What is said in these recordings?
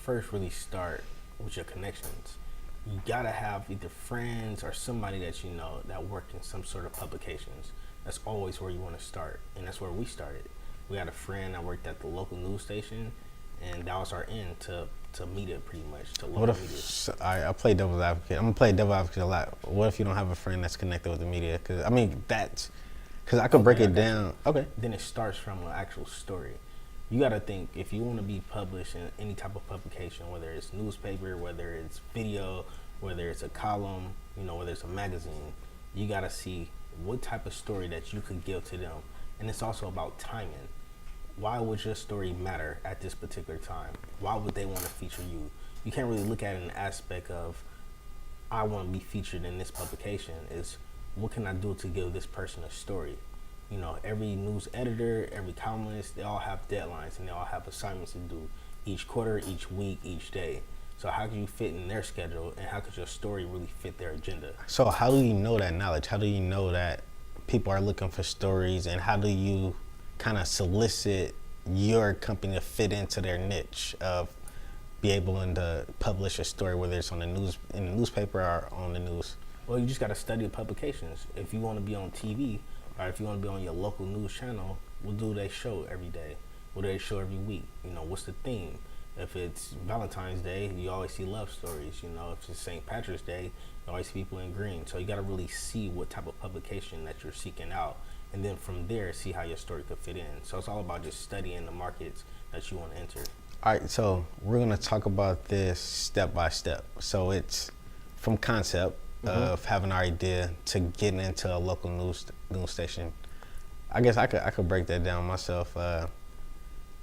first really start with your connections. You gotta have either friends or somebody that you know that work in some sort of publications. That's always where you want to start, and that's where we started. We had a friend that worked at the local news station, and that was our end to media, pretty much, to local What media. if I play devil's advocate? I'm gonna play devil's advocate a lot. What if you don't have a friend that's connected with the media? Because I could break it down. Okay. Then it starts from an actual story. You got to think, if you want to be published in any type of publication, whether it's newspaper, whether it's video, whether it's a column, whether it's a magazine, you got to see what type of story that you could give to them. And it's also about timing. Why would your story matter at this particular time? Why would they want to feature you? You can't really look at it in the aspect of, I want to be featured in this publication. Is what can I do to give this person a story? Every news editor, every columnist, they all have deadlines and they all have assignments to do each quarter, each week, each day. So how can you fit in their schedule, and how could your story really fit their agenda? So how do you know that knowledge? How do you know that people are looking for stories, and how do you kind of solicit your company to fit into their niche of be able to publish a story, whether it's on the news, in the newspaper, or on the news? Well, you just got to study the publications. If you want to be on TV, or if you want to be on your local news channel, what do they show every day? What do they show every week? What's the theme? If it's Valentine's Day, you always see love stories. If it's St. Patrick's Day, you always see people in green. So you got to really see what type of publication that you're seeking out, and then from there, see how your story could fit in. So it's all about just studying the markets that you want to enter. All right, so we're gonna talk about this step by step. So it's from concept of having an idea to getting into a local news station. I guess I could break that down myself.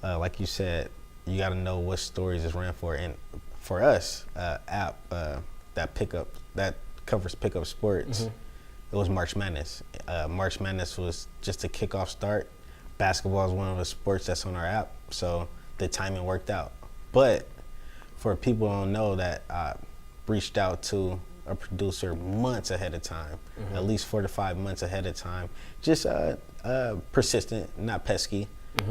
Like you said, you got to know what stories is ran for, and for us, app that covers pickup sports. It was March Madness. March Madness was just a kickoff start. Basketball is one of the sports that's on our app, so the timing worked out. But for people who don't know that, I reached out to a producer months ahead of time, at least 4 to 5 months ahead of time. Just persistent, not pesky,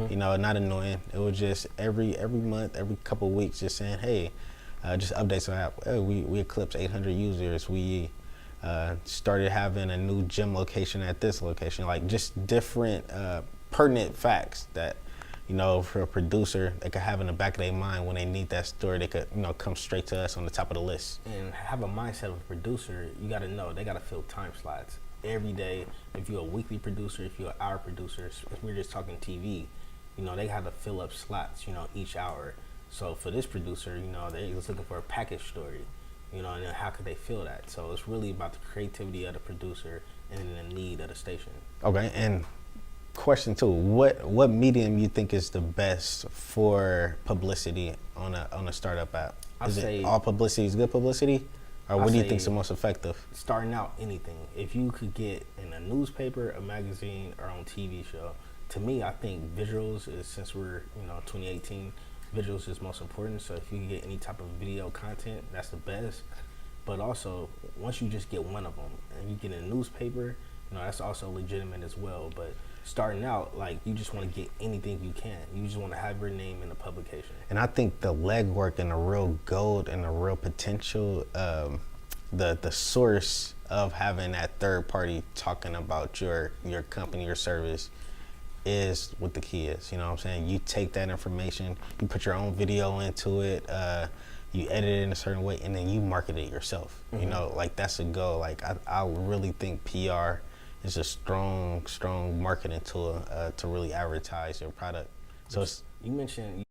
not annoying. It was just every month, every couple of weeks, just saying, hey, just updates on the app. Oh, we eclipsed 800 users. We started having a new gym location at this location, like just different pertinent facts that, for a producer, they could have in the back of their mind when they need that story. They could, come straight to us on the top of the list. And have a mindset of a producer. You got to know they got to fill time slots every day. If you're a weekly producer, if you're an hour producer, if we're just talking TV, they got to fill up slots, each hour. So for this producer, they're just looking for a package story, and then how could they fill that? So it's really about the creativity of the producer and the need of the station. Okay, and question two, what medium you think is the best for publicity on a startup app? Is it all publicity is good publicity, or what do you think is the most effective? Starting out, anything. If you could get in a newspaper, a magazine, or on TV show, to me, I think visuals is, since we're 2018, visuals is most important. So if you can get any type of video content, that's the best. But also, once you just get one of them and you get in a newspaper, that's also legitimate as well. But starting out, you just want to get anything you can. You just want to have your name in the publication. And I think the legwork and the real gold and the real potential, the source of having that third party talking about your company, your service, is what the key is. You know what I'm saying? You take that information, you put your own video into it, you edit it in a certain way, and then you market it yourself. That's a goal. I really think PR is a strong marketing tool to really advertise your product. So you mentioned